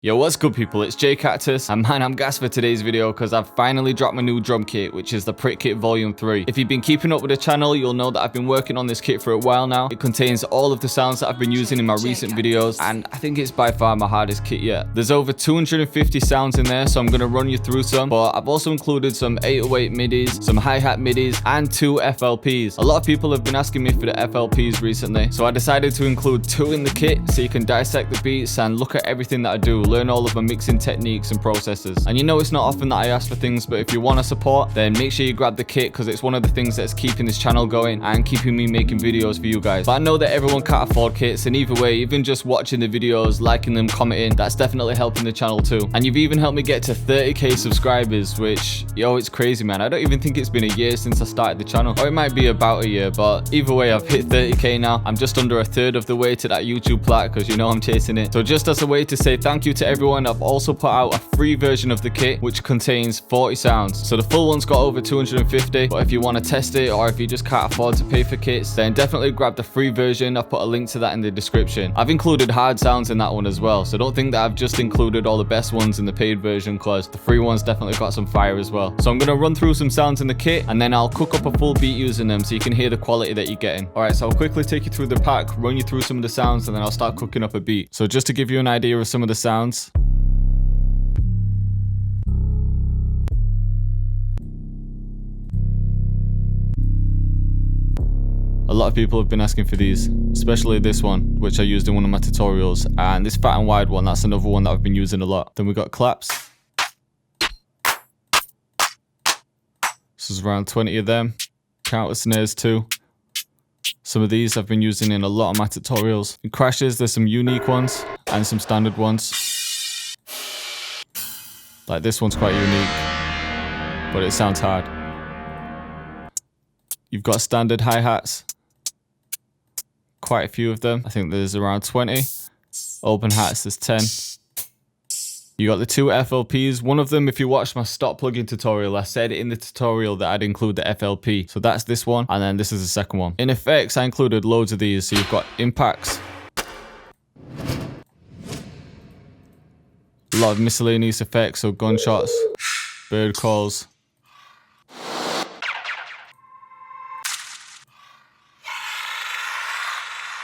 Yo, what's good people, it's Cactus, and man, I'm gassed for today's video because I've finally dropped my new drum kit, which is the Prick Kit Volume 3. If you've been keeping up with the channel, you'll know that I've been working on this kit for a while now. It contains all of the sounds that I've been using in my recent videos, and I think it's by far my hardest kit yet. There's over 250 sounds in there, so I'm going to run you through some, but I've also included some 808 midis, some hi-hat midis, and 2 FLPs. A lot of people have been asking me for the FLPs recently, so I decided to include 2 in the kit so you can dissect the beats and look at everything that I do, learn all of my mixing techniques and processes. And you know it's not often that I ask for things, but if you want to support, then make sure you grab the kit because it's one of the things that's keeping this channel going and keeping me making videos for you guys. But I know that everyone can't afford kits, and either way, even just watching the videos, liking them, commenting, that's definitely helping the channel too. And you've even helped me get to 30k subscribers, which, yo, it's crazy, man. I don't even think it's been a year since I started the channel, or it might be about a year, but either way, I've hit 30k now. I'm just under a third of the way to that YouTube plaque because you know I'm chasing it. So just as a way to say thank you to everyone, I've also put out a free version of the kit which contains 40 sounds. So the full one's got over 250, but if you want to test it or if you just can't afford to pay for kits, then definitely grab the free version. I've put a link to that in the description. I've included hard sounds in that one as well, so don't think that I've just included all the best ones in the paid version because the free one's definitely got some fire as well. So I'm going to run through some sounds in the kit and then I'll cook up a full beat using them so you can hear the quality that you're getting. Alright, so I'll quickly take you through the pack, run you through some of the sounds, and then I'll start cooking up a beat. So just to give you an idea of some of the sounds. A lot of people have been asking for these, especially this one, which I used in one of my tutorials, and this fat and wide one, that's another one that I've been using a lot. Then we got claps. This is around 20 of them. Counter snares too. Some of these I've been using in a lot of my tutorials. In crashes, there's some unique ones and some standard ones. Like this one's quite unique, but it sounds hard. You've got standard hi-hats. Quite a few of them. I think there's around 20. Open hats, there's 10. You got the 2 FLPs. One of them, if you watched my stop plugin tutorial, I said in the tutorial that I'd include the FLP. So that's this one, and then this is the second one. In effects, I included loads of these. So you've got impacts. A lot of miscellaneous effects, so gunshots, bird calls.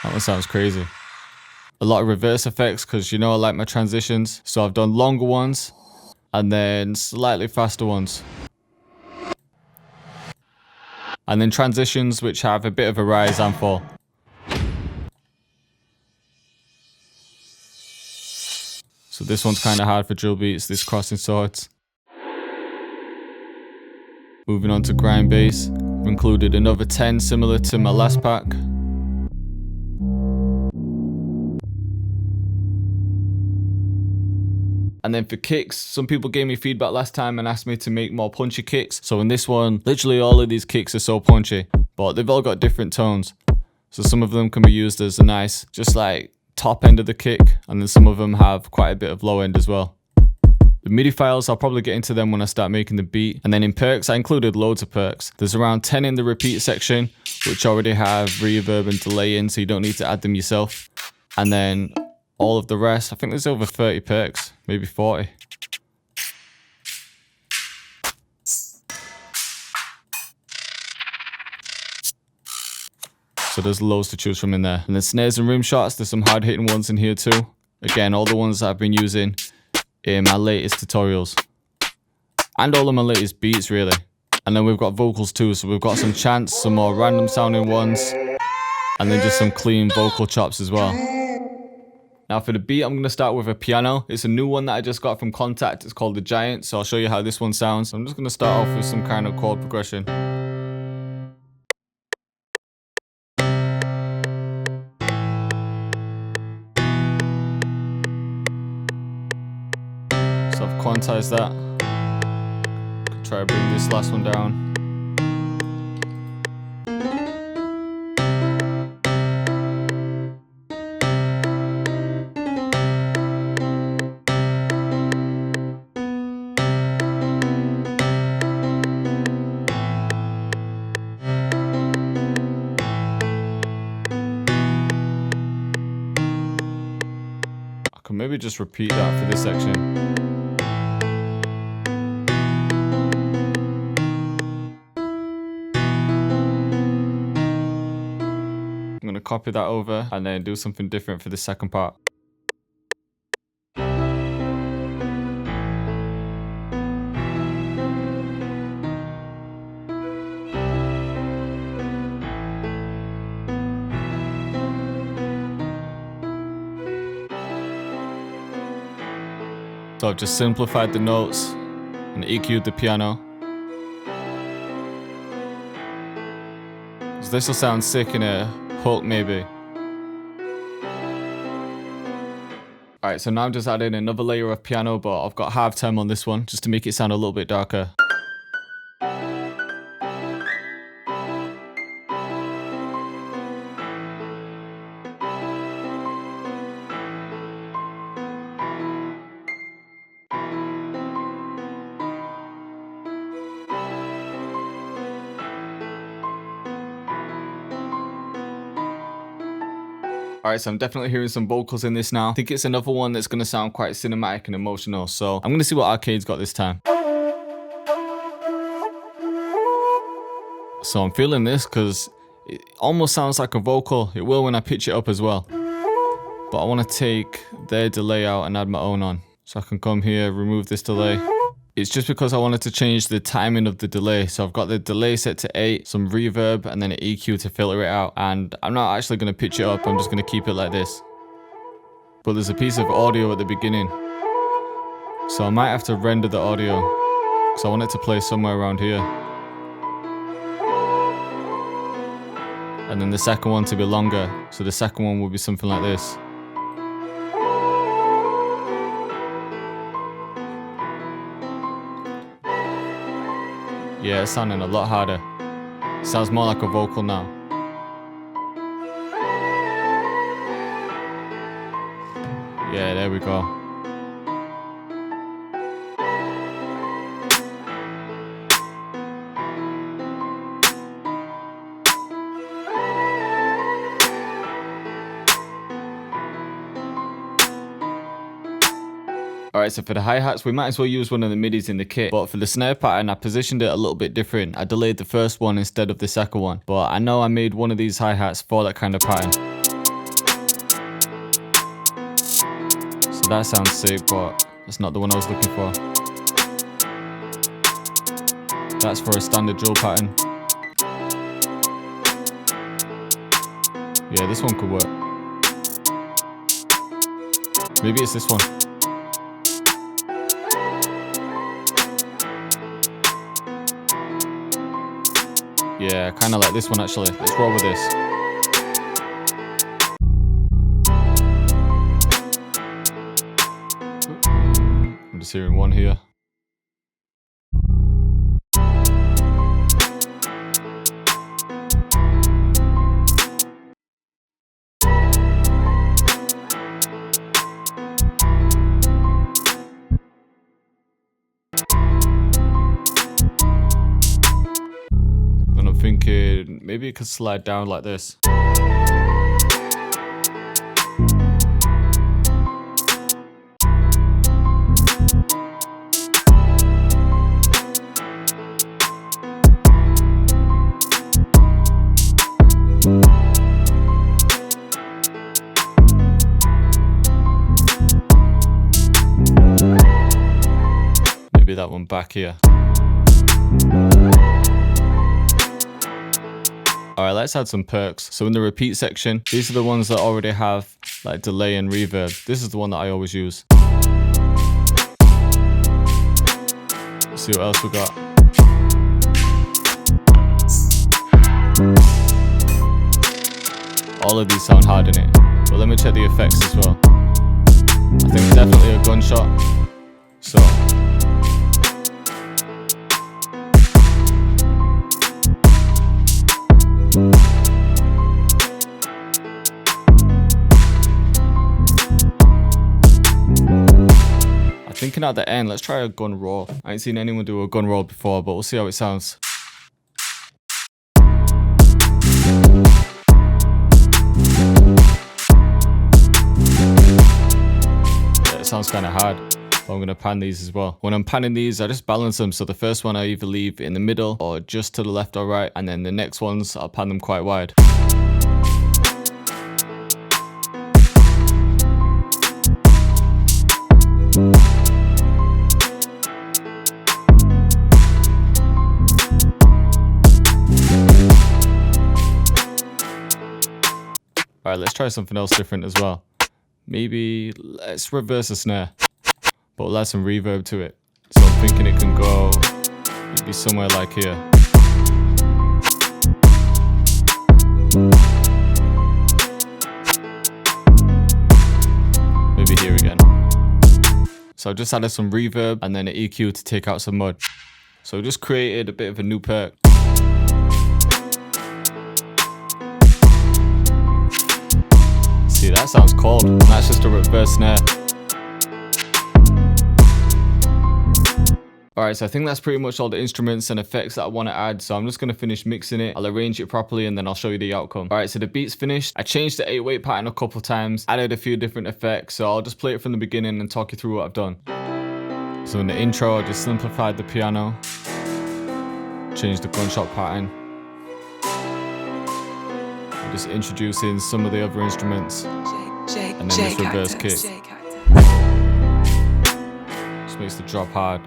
That one sounds crazy. A lot of reverse effects because you know I like my transitions. So I've done longer ones and then slightly faster ones. And then transitions which have a bit of a rise and fall. So this one's kind of hard for drill beats, this crossing swords. Moving on to grind bass. I've included another 10 similar to my last pack. And then for kicks, some people gave me feedback last time and asked me to make more punchy kicks. So in this one, literally all of these kicks are so punchy, but they've all got different tones. So some of them can be used as a nice, just like top end of the kick. And then some of them have quite a bit of low end as well. The MIDI files, I'll probably get into them when I start making the beat. And then in perks, I included loads of perks. There's around 10 in the repeat section, which already have reverb and delay in, so you don't need to add them yourself. And then all of the rest, I think there's over 30 perks, maybe 40. So there's loads to choose from in there. And then snares and rim shots, there's some hard hitting ones in here too. Again, all the ones that I've been using in my latest tutorials. And all of my latest beats really. And then we've got vocals too, so we've got some chants, some more random sounding ones. And then just some clean vocal chops as well. Now for the beat, I'm going to start with a piano. It's a new one that I just got from Contact. It's called The Giant, so I'll show you how this one sounds. I'm just going to start off with some kind of chord progression. So I've quantized that. Try to bring this last one down. maybe maybe just repeat that for this section. I'm gonna copy that over and then do something different for the second part. So I've just simplified the notes and EQ'd the piano. So this will sound sick in a hook maybe. Alright, so now I'm just adding another layer of piano, but I've got half time on this one just to make it sound a little bit darker. Alright, so I'm definitely hearing some vocals in this now. I think it's another one that's going to sound quite cinematic and emotional. So I'm going to see what Arcade's got this time. So I'm feeling this because it almost sounds like a vocal. It will when I pitch it up as well. But I want to take their delay out and add my own on. So I can come here, remove this delay. It's just because I wanted to change the timing of the delay. So I've got the delay set to 8, some reverb, and then an EQ to filter it out. And I'm not actually going to pitch it up. I'm just going to keep it like this. But there's a piece of audio at the beginning. So I might have to render the audio because I want it to play somewhere around here. And then the second one to be longer. So the second one will be something like this. Yeah, it's sounding a lot harder. It sounds more like a vocal now. Yeah, there we go. Alright, so for the hi-hats, we might as well use one of the midis in the kit. But for the snare pattern, I positioned it a little bit different. I delayed the first one instead of the second one. But I know I made one of these hi-hats for that kind of pattern. So that sounds sick, but that's not the one I was looking for. That's for a standard drill pattern. Yeah, this one could work. Maybe it's this one. Yeah, kind of like this one actually. Let's roll with this. I'm just hearing one here. Thinking maybe it could slide down like this. Maybe that one back here. Alright, let's add some perks. So in the repeat section, these are the ones that already have like delay and reverb. This is the one that I always use. Let's see what else we got. All of these sound hard in it. But let me check the effects as well. I think definitely a gunshot. So thinking at the end, let's try a gun roll. I ain't seen anyone do a gun roll before, but we'll see how it sounds. Yeah, that sounds kind of hard. But I'm going to pan these as well. When I'm panning these, I just balance them. So the first one I either leave in the middle or just to the left or right. And then the next ones, I'll pan them quite wide. Alright, let's try something else different as well. Maybe let's reverse a snare, but we'll add some reverb to it. So I'm thinking it can go maybe somewhere like here. Maybe here again. So I just added some reverb and then an EQ to take out some mud. So I just created a bit of a new perk. See, that sounds cold. That's just a reverse snare. Alright, so I think that's pretty much all the instruments and effects that I want to add. So I'm just going to finish mixing it. I'll arrange it properly and then I'll show you the outcome. Alright, so the beat's finished. I changed the 8/8 pattern a couple times, added a few different effects. So I'll just play it from the beginning and talk you through what I've done. So in the intro, I just simplified the piano, changed the gunshot pattern. I'm just introducing some of the other instruments. And then this reverse kick. Just makes the drop hard.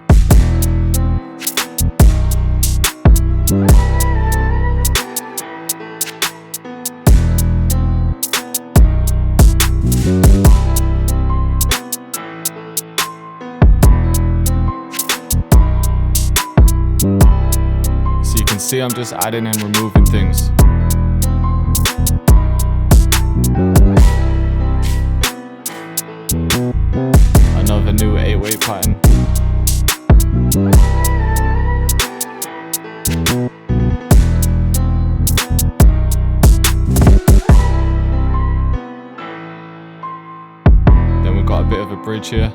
So you can see I'm just adding and removing things. Another new 8/8 pattern. Then we've got a bit of a bridge here.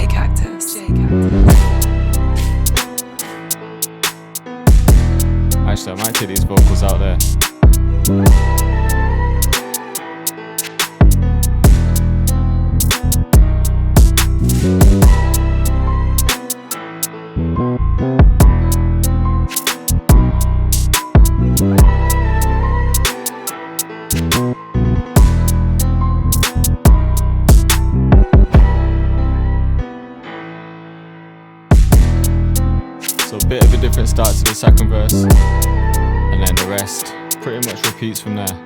Cactus. Actually, I might take these vocals out there. So a bit of a different start to the second verse, and then the rest pretty much repeats from there.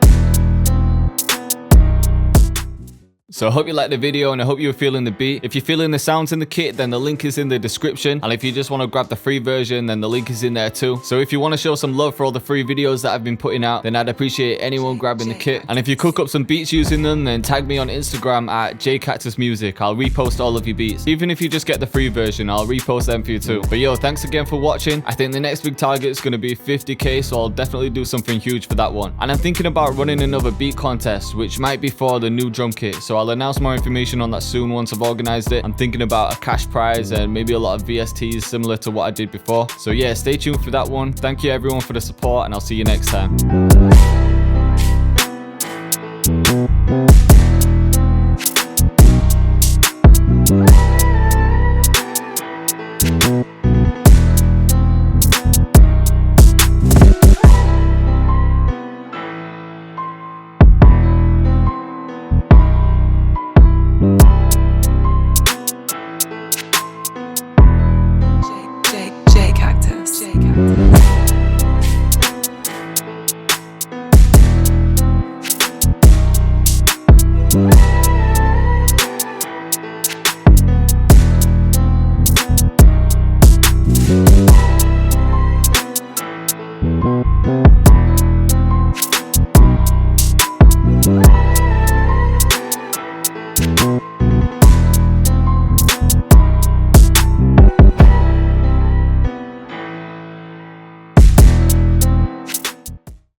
So I hope you liked the video and I hope you were feeling the beat. If you're feeling the sounds in the kit, then the link is in the description. And if you just want to grab the free version, then the link is in there too. So if you want to show some love for all the free videos that I've been putting out, then I'd appreciate anyone grabbing the kit. And if you cook up some beats using them, then tag me on Instagram at jcactusmusic. I'll repost all of your beats. Even if you just get the free version, I'll repost them for you too. But yo, thanks again for watching. I think the next big target is going to be 50k, so I'll definitely do something huge for that one. And I'm thinking about running another beat contest, which might be for the new drum kit. So I'll announce more information on that soon once I've organized it. I'm thinking about a cash prize and maybe a lot of VSTs similar to what I did before. So yeah, stay tuned for that one. Thank you everyone for the support and I'll see you next time.